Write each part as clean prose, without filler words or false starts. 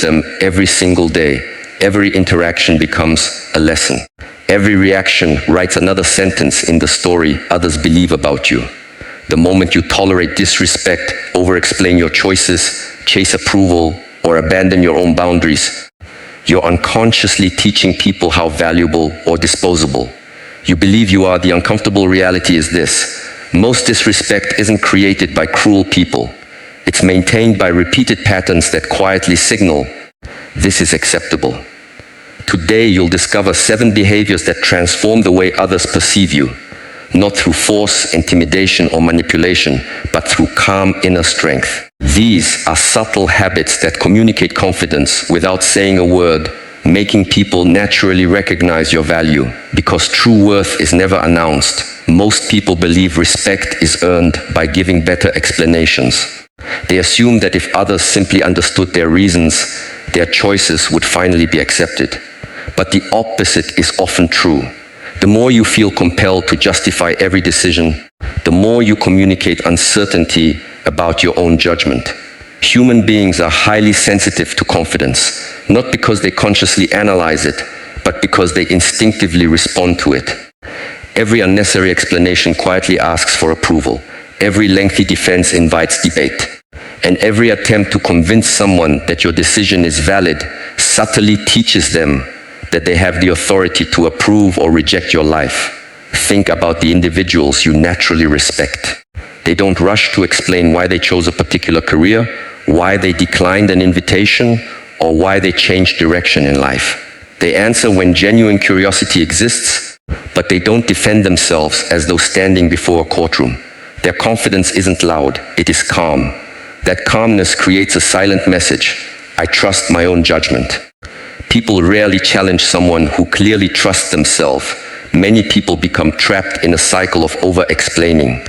them every single day. Every interaction becomes a lesson. Every reaction writes another sentence in the story others believe about you. The moment you tolerate disrespect, over-explain your choices, chase approval, or abandon your own boundaries, you're unconsciously teaching people how valuable or disposable you believe you are. The uncomfortable reality is this: most disrespect isn't created by cruel people. It's maintained by repeated patterns that quietly signal, this is acceptable. Today you'll discover 7 behaviors that transform the way others perceive you, not through force, intimidation, or manipulation, but through calm inner strength. These are subtle habits that communicate confidence without saying a word, making people naturally recognize your value. Because true worth is never announced, most people believe respect is earned by giving better explanations. They assume that if others simply understood their reasons, their choices would finally be accepted. But the opposite is often true. The more you feel compelled to justify every decision, the more you communicate uncertainty about your own judgment. Human beings are highly sensitive to confidence, not because they consciously analyze it, but because they instinctively respond to it. Every unnecessary explanation quietly asks for approval. Every lengthy defense invites debate. And every attempt to convince someone that your decision is valid subtly teaches them that they have the authority to approve or reject your life. Think about the individuals you naturally respect. They don't rush to explain why they chose a particular career, why they declined an invitation, or why they changed direction in life. They answer when genuine curiosity exists, but they don't defend themselves as though standing before a courtroom. Their confidence isn't loud, it is calm. That calmness creates a silent message: I trust my own judgment. People rarely challenge someone who clearly trusts themselves. Many people become trapped in a cycle of over-explaining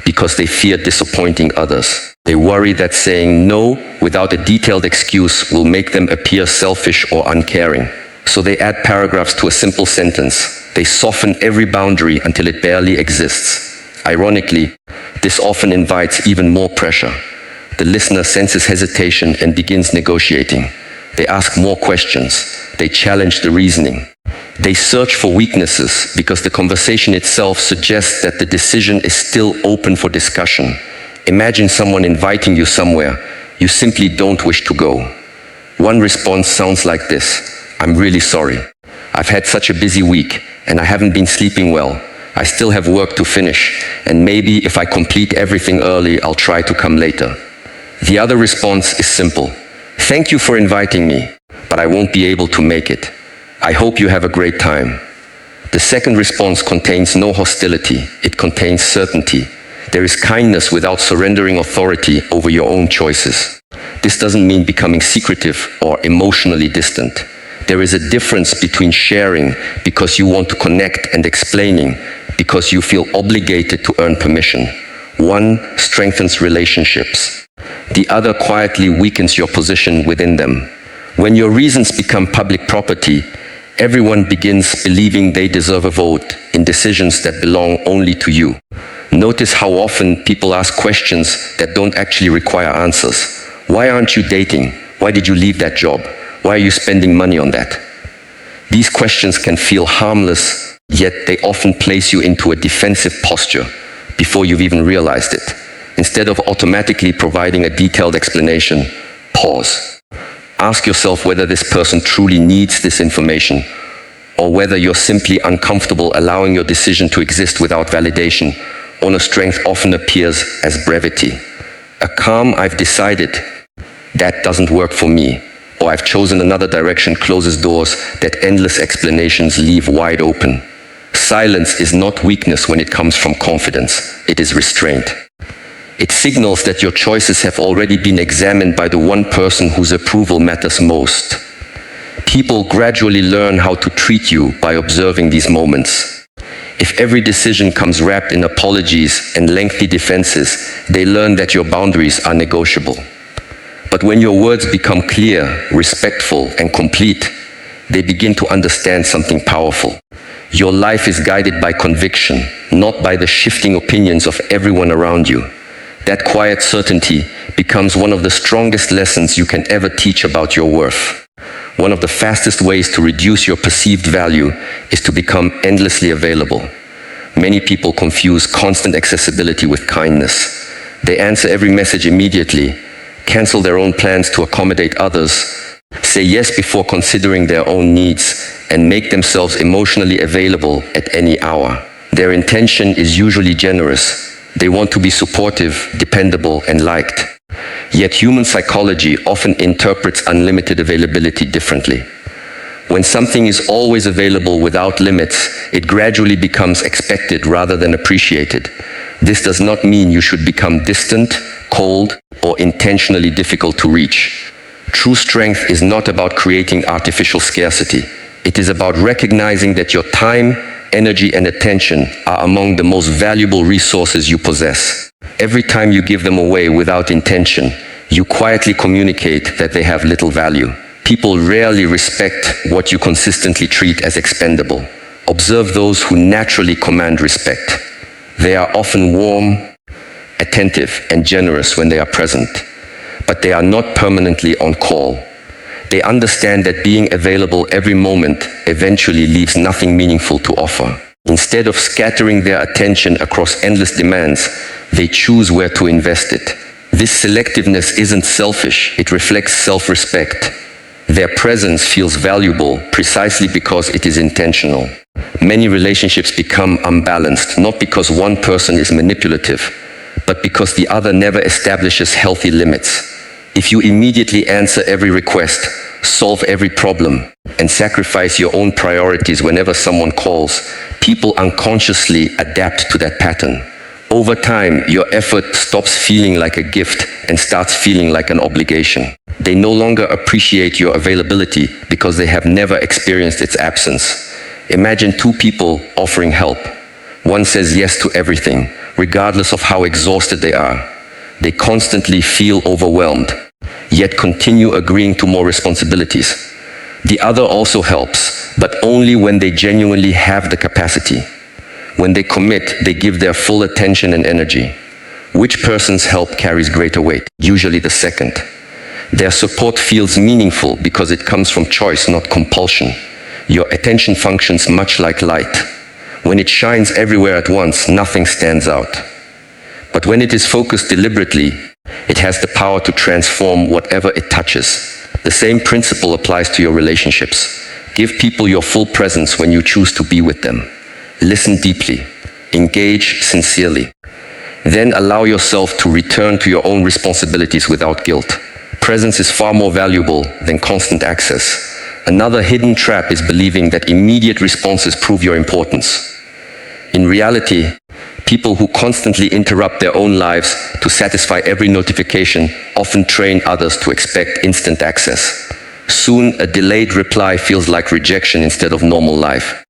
because they fear disappointing others. They worry that saying no without a detailed excuse will make them appear selfish or uncaring. So they add paragraphs to a simple sentence. They soften every boundary until it barely exists. Ironically, this often invites even more pressure. The listener senses hesitation and begins negotiating. They ask more questions. They challenge the reasoning. They search for weaknesses because the conversation itself suggests that the decision is still open for discussion. Imagine someone inviting you somewhere you simply don't wish to go. One response sounds like this: I'm really sorry. I've had such a busy week and I haven't been sleeping well. I still have work to finish, and maybe if I complete everything early, I'll try to come later. The other response is simple: thank you for inviting me, but I won't be able to make it. I hope you have a great time. The second response contains no hostility, it contains certainty. There is kindness without surrendering authority over your own choices. This doesn't mean becoming secretive or emotionally distant. There is a difference between sharing because you want to connect and explaining because you feel obligated to earn permission. One strengthens relationships. The other quietly weakens your position within them. When your reasons become public property, everyone begins believing they deserve a vote in decisions that belong only to you. Notice how often people ask questions that don't actually require answers. Why aren't you dating? Why did you leave that job? Why are you spending money on that? These questions can feel harmless, yet they often place you into a defensive posture before you've even realized it. Instead of automatically providing a detailed explanation, pause. Ask yourself whether this person truly needs this information, or whether you're simply uncomfortable allowing your decision to exist without validation. Honor strength often appears as brevity. A calm "I've decided that doesn't work for me," or "I've chosen another direction" closes doors that endless explanations leave wide open. Silence is not weakness when it comes from confidence. It is restraint. It signals that your choices have already been examined by the one person whose approval matters most. People gradually learn how to treat you by observing these moments. If every decision comes wrapped in apologies and lengthy defenses, they learn that your boundaries are negotiable. But when your words become clear, respectful, and complete, they begin to understand something powerful. Your life is guided by conviction, not by the shifting opinions of everyone around you. That quiet certainty becomes one of the strongest lessons you can ever teach about your worth. One of the fastest ways to reduce your perceived value is to become endlessly available. Many people confuse constant accessibility with kindness. They answer every message immediately, cancel their own plans to accommodate others, say yes before considering their own needs, and make themselves emotionally available at any hour. Their intention is usually generous. They want to be supportive, dependable, and liked. Yet human psychology often interprets unlimited availability differently. When something is always available without limits, it gradually becomes expected rather than appreciated. This does not mean you should become distant, cold, or intentionally difficult to reach. True strength is not about creating artificial scarcity. It is about recognizing that your time, energy, and attention are among the most valuable resources you possess. Every time you give them away without intention, you quietly communicate that they have little value. People rarely respect what you consistently treat as expendable. Observe those who naturally command respect. They are often warm, attentive, and generous when they are present, but they are not permanently on call. They understand that being available every moment eventually leaves nothing meaningful to offer. Instead of scattering their attention across endless demands, they choose where to invest it. This selectiveness isn't selfish, it reflects self-respect. Their presence feels valuable precisely because it is intentional. Many relationships become unbalanced, not because one person is manipulative, but because the other never establishes healthy limits. If you immediately answer every request, solve every problem, and sacrifice your own priorities whenever someone calls, people unconsciously adapt to that pattern. Over time, your effort stops feeling like a gift and starts feeling like an obligation. They no longer appreciate your availability because they have never experienced its absence. Imagine two people offering help. One says yes to everything, regardless of how exhausted they are. They constantly feel overwhelmed, yet continue agreeing to more responsibilities. The other also helps, but only when they genuinely have the capacity. When they commit, they give their full attention and energy. Which person's help carries greater weight? Usually the second. Their support feels meaningful because it comes from choice, not compulsion. Your attention functions much like light. When it shines everywhere at once, nothing stands out. But when it is focused deliberately, it has the power to transform whatever it touches. The same principle applies to your relationships. Give people your full presence when you choose to be with them. Listen deeply. Engage sincerely. Then allow yourself to return to your own responsibilities without guilt. Presence is far more valuable than constant access. Another hidden trap is believing that immediate responses prove your importance. In reality, people who constantly interrupt their own lives to satisfy every notification often train others to expect instant access. Soon, a delayed reply feels like rejection instead of normal life.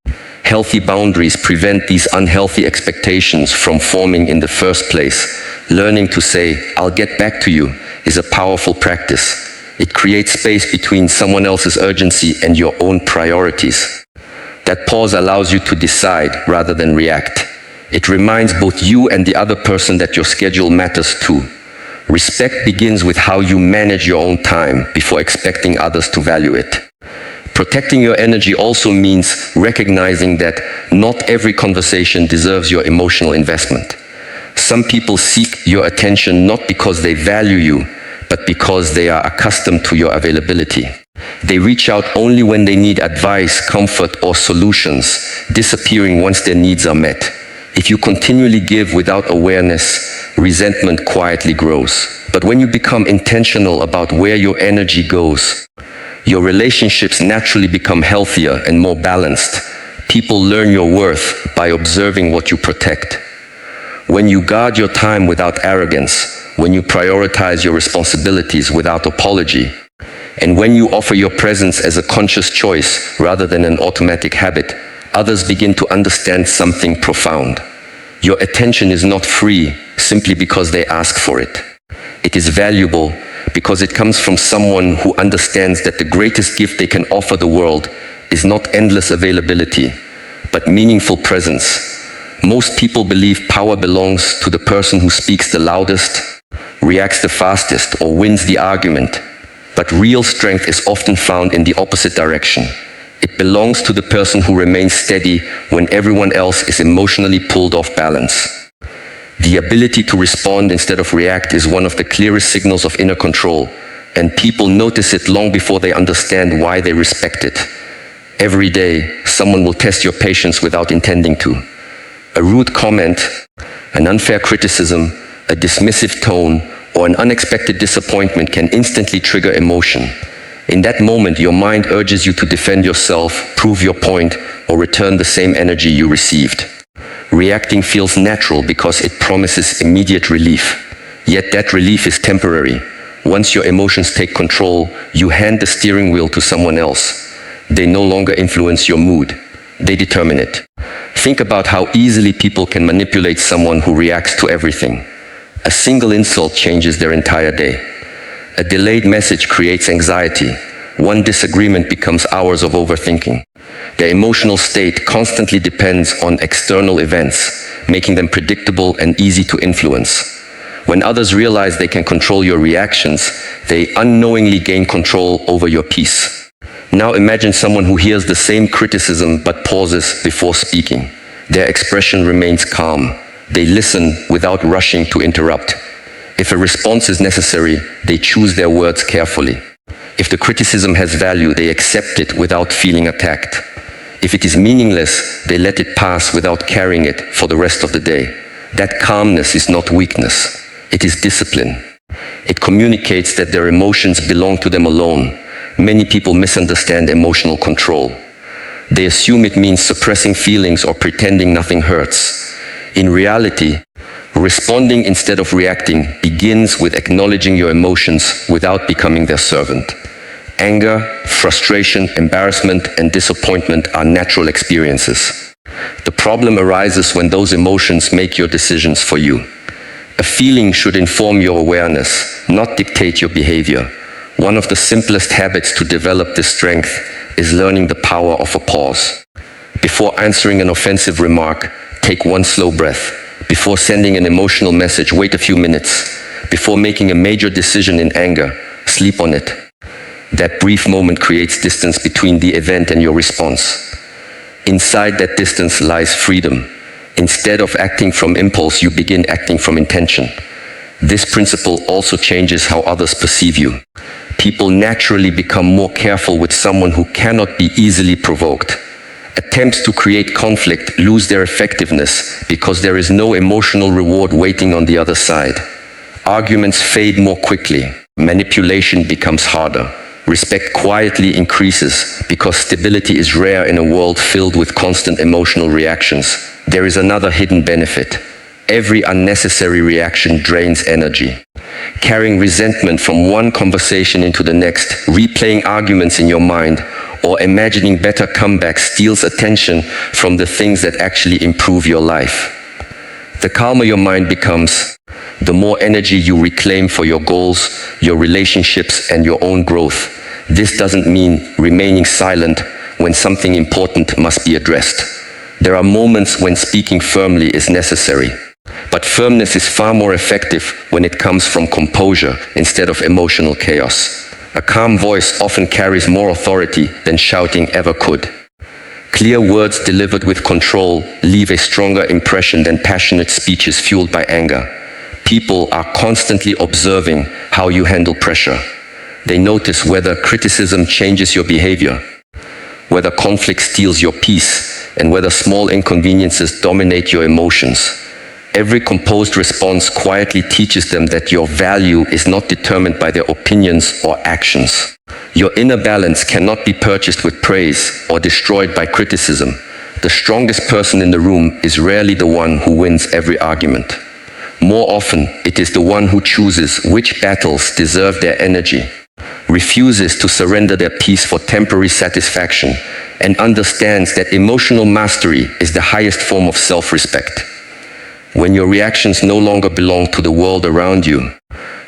Healthy boundaries prevent these unhealthy expectations from forming in the first place. Learning to say, "I'll get back to you," is a powerful practice. It creates space between someone else's urgency and your own priorities. That pause allows you to decide rather than react. It reminds both you and the other person that your schedule matters too. Respect begins with how you manage your own time before expecting others to value it. Protecting your energy also means recognizing that not every conversation deserves your emotional investment. Some people seek your attention not because they value you, but because they are accustomed to your availability. They reach out only when they need advice, comfort, or solutions, disappearing once their needs are met. If you continually give without awareness, resentment quietly grows. But when you become intentional about where your energy goes, your relationships naturally become healthier and more balanced. People learn your worth by observing what you protect. When you guard your time without arrogance, when you prioritize your responsibilities without apology, and when you offer your presence as a conscious choice rather than an automatic habit, others begin to understand something profound. Your attention is not free simply because they ask for it. It is valuable because it comes from someone who understands that the greatest gift they can offer the world is not endless availability, but meaningful presence. Most people believe power belongs to the person who speaks the loudest, reacts the fastest, or wins the argument. But real strength is often found in the opposite direction. It belongs to the person who remains steady when everyone else is emotionally pulled off balance. The ability to respond instead of react is one of the clearest signals of inner control, and people notice it long before they understand why they respect it. Every day, someone will test your patience without intending to. A rude comment, an unfair criticism, a dismissive tone, or an unexpected disappointment can instantly trigger emotion. In that moment, your mind urges you to defend yourself, prove your point, or return the same energy you received. Reacting feels natural because it promises immediate relief. Yet that relief is temporary. Once your emotions take control, you hand the steering wheel to someone else. They no longer influence your mood. They determine it. Think about how easily people can manipulate someone who reacts to everything. A single insult changes their entire day. A delayed message creates anxiety. One disagreement becomes hours of overthinking. Their emotional state constantly depends on external events, making them predictable and easy to influence. When others realize they can control your reactions, they unknowingly gain control over your peace. Now imagine someone who hears the same criticism but pauses before speaking. Their expression remains calm. They listen without rushing to interrupt. If a response is necessary, they choose their words carefully. If the criticism has value, they accept it without feeling attacked. If it is meaningless, they let it pass without carrying it for the rest of the day. That calmness is not weakness. It is discipline. It communicates that their emotions belong to them alone. Many people misunderstand emotional control. They assume it means suppressing feelings or pretending nothing hurts. In reality, responding instead of reacting begins with acknowledging your emotions without becoming their servant. Anger, frustration, embarrassment, and disappointment are natural experiences. The problem arises when those emotions make your decisions for you. A feeling should inform your awareness, not dictate your behavior. One of the simplest habits to develop this strength is learning the power of a pause. Before answering an offensive remark, take one slow breath. Before sending an emotional message, wait a few minutes. Before making a major decision in anger, sleep on it. That brief moment creates distance between the event and your response. Inside that distance lies freedom. Instead of acting from impulse, you begin acting from intention. This principle also changes how others perceive you. People naturally become more careful with someone who cannot be easily provoked. Attempts to create conflict lose their effectiveness because there is no emotional reward waiting on the other side. Arguments fade more quickly. Manipulation becomes harder. Respect quietly increases because stability is rare in a world filled with constant emotional reactions. There is another hidden benefit. Every unnecessary reaction drains energy. Carrying resentment from one conversation into the next, replaying arguments in your mind, or imagining better comebacks steals attention from the things that actually improve your life. The calmer your mind becomes, the more energy you reclaim for your goals, your relationships, and your own growth. This doesn't mean remaining silent when something important must be addressed. There are moments when speaking firmly is necessary. But firmness is far more effective when it comes from composure instead of emotional chaos. A calm voice often carries more authority than shouting ever could. Clear words delivered with control leave a stronger impression than passionate speeches fueled by anger. People are constantly observing how you handle pressure. They notice whether criticism changes your behavior, whether conflict steals your peace, and whether small inconveniences dominate your emotions. Every composed response quietly teaches them that your value is not determined by their opinions or actions. Your inner balance cannot be purchased with praise or destroyed by criticism. The strongest person in the room is rarely the one who wins every argument. More often, it is the one who chooses which battles deserve their energy, refuses to surrender their peace for temporary satisfaction, and understands that emotional mastery is the highest form of self-respect. When your reactions no longer belong to the world around you,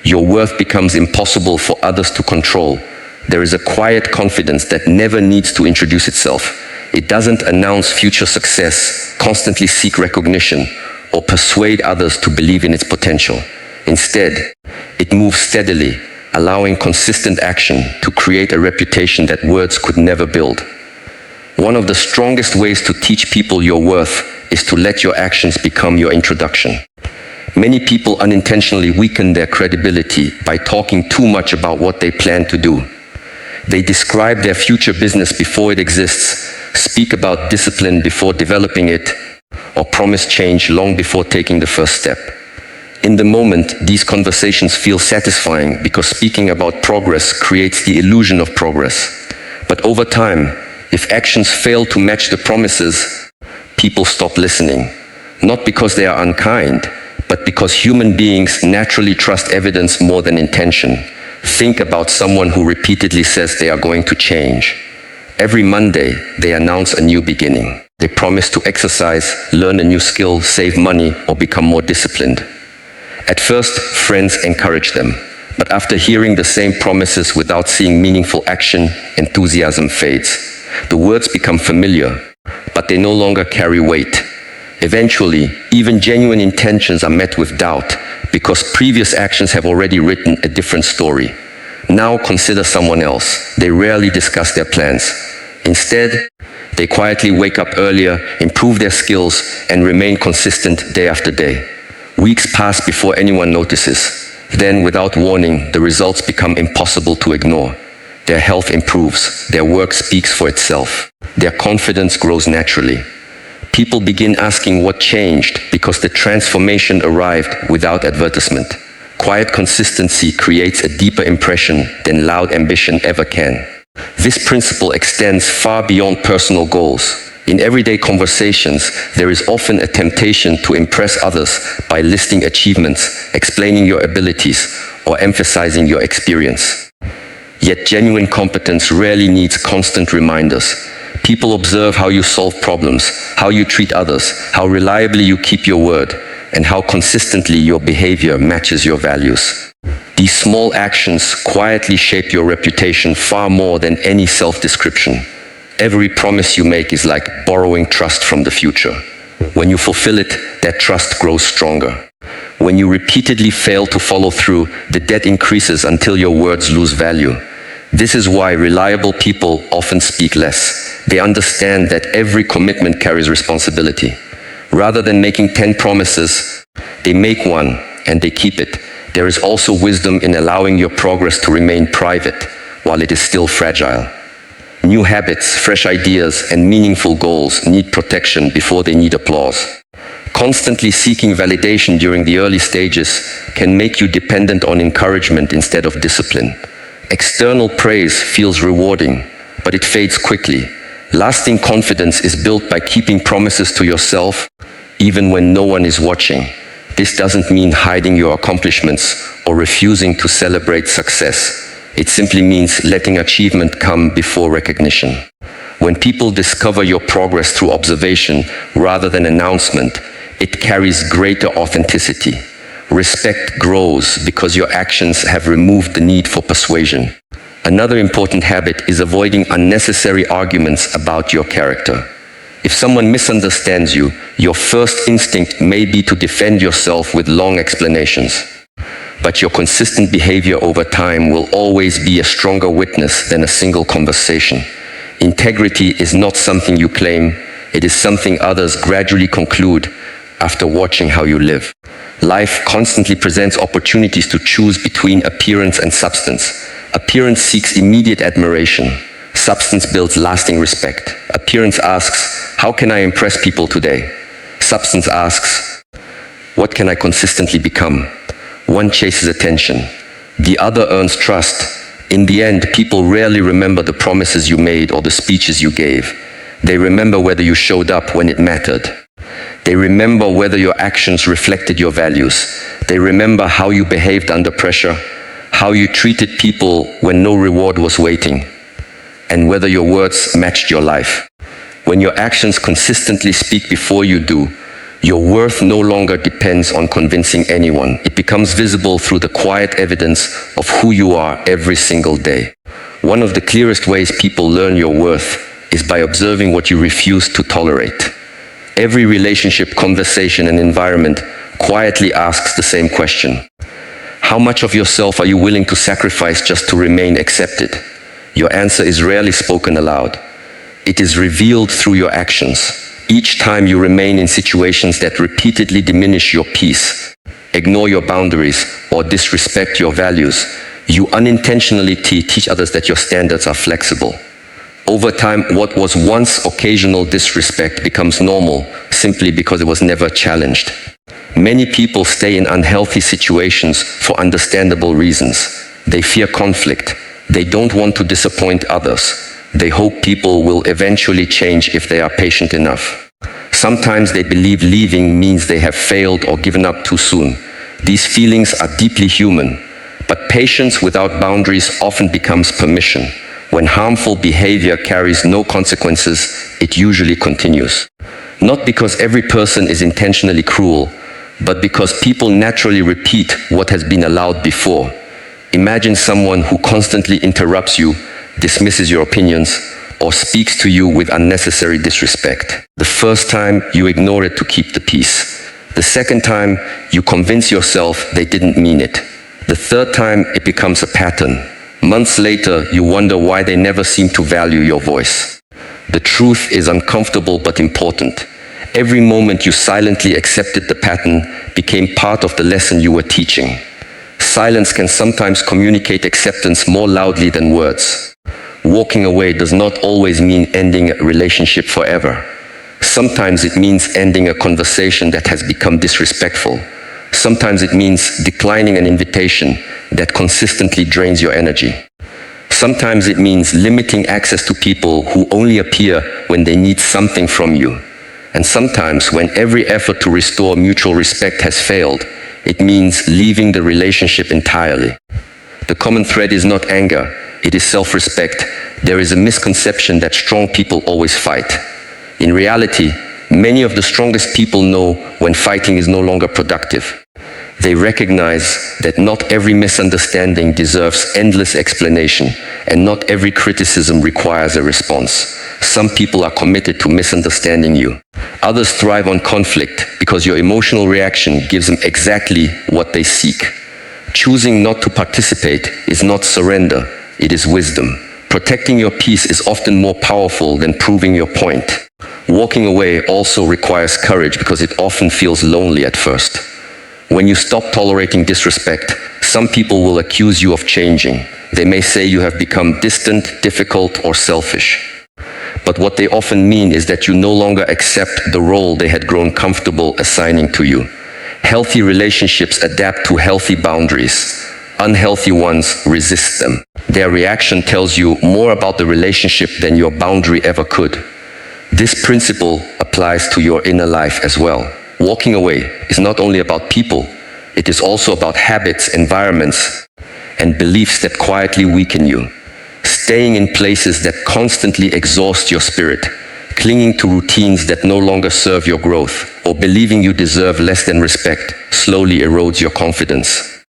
your worth becomes impossible for others to control. There is a quiet confidence that never needs to introduce itself. It doesn't announce future success, constantly seek recognition, or persuade others to believe in its potential. Instead, it moves steadily, allowing consistent action to create a reputation that words could never build. One of the strongest ways to teach people your worth is to let your actions become your introduction. Many people unintentionally weaken their credibility by talking too much about what they plan to do. They describe their future business before it exists, speak about discipline before developing it, or promise change long before taking the first step. In the moment, these conversations feel satisfying because speaking about progress creates the illusion of progress. But over time, if actions fail to match the promises, people stop listening. Not because they are unkind, but because human beings naturally trust evidence more than intention. Think about someone who repeatedly says they are going to change. Every Monday, they announce a new beginning. They promise to exercise, learn a new skill, save money, or become more disciplined. At first, friends encourage them, but after hearing the same promises without seeing meaningful action, enthusiasm fades. The words become familiar, but they no longer carry weight. Eventually, even genuine intentions are met with doubt because previous actions have already written a different story. Now consider someone else. They rarely discuss their plans. Instead, they quietly wake up earlier, improve their skills, and remain consistent day after day. Weeks pass before anyone notices. Then, without warning, the results become impossible to ignore. Their health improves, their work speaks for itself, their confidence grows naturally. People begin asking what changed because the transformation arrived without advertisement. Quiet consistency creates a deeper impression than loud ambition ever can. This principle extends far beyond personal goals. In everyday conversations, there is often a temptation to impress others by listing achievements, explaining your abilities, or emphasizing your experience. Yet genuine competence rarely needs constant reminders. People observe how you solve problems, how you treat others, how reliably you keep your word, and how consistently your behavior matches your values. These small actions quietly shape your reputation far more than any self-description. Every promise you make is like borrowing trust from the future. When you fulfill it, that trust grows stronger. When you repeatedly fail to follow through, the debt increases until your words lose value. This is why reliable people often speak less. They understand that every commitment carries responsibility. Rather than making 10 promises, they make one and they keep it. There is also wisdom in allowing your progress to remain private while it is still fragile. New habits, fresh ideas, and meaningful goals need protection before they need applause. Constantly seeking validation during the early stages can make you dependent on encouragement instead of discipline. External praise feels rewarding, but it fades quickly. Lasting confidence is built by keeping promises to yourself, even when no one is watching. This doesn't mean hiding your accomplishments or refusing to celebrate success. It simply means letting achievement come before recognition. When people discover your progress through observation rather than announcement, it carries greater authenticity. Respect grows because your actions have removed the need for persuasion. Another important habit is avoiding unnecessary arguments about your character. If someone misunderstands you, your first instinct may be to defend yourself with long explanations. But your consistent behavior over time will always be a stronger witness than a single conversation. Integrity is not something you claim, it is something others gradually conclude after watching how you live. Life constantly presents opportunities to choose between appearance and substance. Appearance seeks immediate admiration. Substance builds lasting respect. Appearance asks, how can I impress people today? Substance asks, what can I consistently become? One chases attention. The other earns trust. In the end, people rarely remember the promises you made or the speeches you gave. They remember whether you showed up when it mattered. They remember whether your actions reflected your values. They remember how you behaved under pressure, how you treated people when no reward was waiting, and whether your words matched your life. When your actions consistently speak before you do, your worth no longer depends on convincing anyone. It becomes visible through the quiet evidence of who you are every single day. One of the clearest ways people learn your worth is by observing what you refuse to tolerate. Every relationship, conversation, and environment quietly asks the same question. How much of yourself are you willing to sacrifice just to remain accepted? Your answer is rarely spoken aloud. It is revealed through your actions. Each time you remain in situations that repeatedly diminish your peace, ignore your boundaries, or disrespect your values, you unintentionally teach others that your standards are flexible. Over time, what was once occasional disrespect becomes normal simply because it was never challenged. Many people stay in unhealthy situations for understandable reasons. They fear conflict. They don't want to disappoint others. They hope people will eventually change if they are patient enough. Sometimes they believe leaving means they have failed or given up too soon. These feelings are deeply human, but patience without boundaries often becomes permission. When harmful behavior carries no consequences, it usually continues. Not because every person is intentionally cruel, but because people naturally repeat what has been allowed before. Imagine someone who constantly interrupts you, dismisses your opinions, or speaks to you with unnecessary disrespect. The first time, you ignore it to keep the peace. The second time, you convince yourself they didn't mean it. The third time, it becomes a pattern. Months later, you wonder why they never seem to value your voice. The truth is uncomfortable but important. Every moment you silently accepted the pattern became part of the lesson you were teaching. Silence can sometimes communicate acceptance more loudly than words. Walking away does not always mean ending a relationship forever. Sometimes it means ending a conversation that has become disrespectful. Sometimes it means declining an invitation that consistently drains your energy. Sometimes it means limiting access to people who only appear when they need something from you. And sometimes, when every effort to restore mutual respect has failed, it means leaving the relationship entirely. The common thread is not anger, it is self-respect. There is a misconception that strong people always fight. In reality, many of the strongest people know when fighting is no longer productive. They recognize that not every misunderstanding deserves endless explanation, and not every criticism requires a response. Some people are committed to misunderstanding you. Others thrive on conflict because your emotional reaction gives them exactly what they seek. Choosing not to participate is not surrender, it is wisdom. Protecting your peace is often more powerful than proving your point. Walking away also requires courage because it often feels lonely at first. When you stop tolerating disrespect, some people will accuse you of changing. They may say you have become distant, difficult, or selfish. But what they often mean is that you no longer accept the role they had grown comfortable assigning to you. Healthy relationships adapt to healthy boundaries. Unhealthy ones resist them. Their reaction tells you more about the relationship than your boundary ever could. This principle applies to your inner life as well. Walking away is not only about people, it is also about habits, environments, and beliefs that quietly weaken you. Staying in places that constantly exhaust your spirit, clinging to routines that no longer serve your growth, or believing you deserve less than respect, slowly erodes your confidence.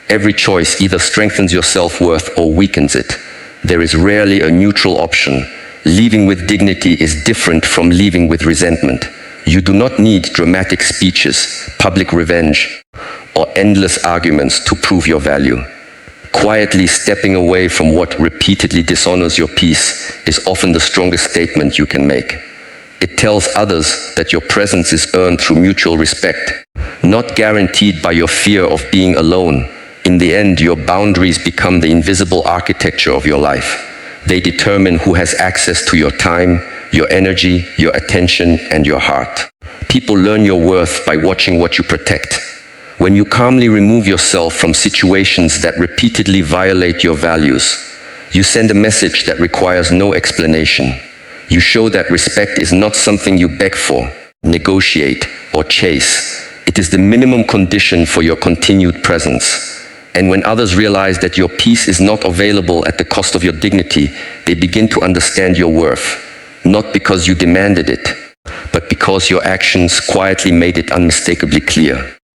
Every choice either strengthens your self-worth or weakens it. There is rarely a neutral option. Leaving with dignity is different from leaving with resentment. You do not need dramatic speeches, public revenge, or endless arguments to prove your value. Quietly stepping away from what repeatedly dishonors your peace is often the strongest statement you can make. It tells others that your presence is earned through mutual respect, not guaranteed by your fear of being alone. In the end, your boundaries become the invisible architecture of your life. They determine who has access to your time, your energy, your attention, and your heart. People learn your worth by watching what you protect. When you calmly remove yourself from situations that repeatedly violate your values, you send a message that requires no explanation. You show that respect is not something you beg for, negotiate, or chase. It is the minimum condition for your continued presence. And when others realize that your peace is not available at the cost of your dignity, they begin to understand your worth, not because you demanded it, but because your actions quietly made it unmistakably clear.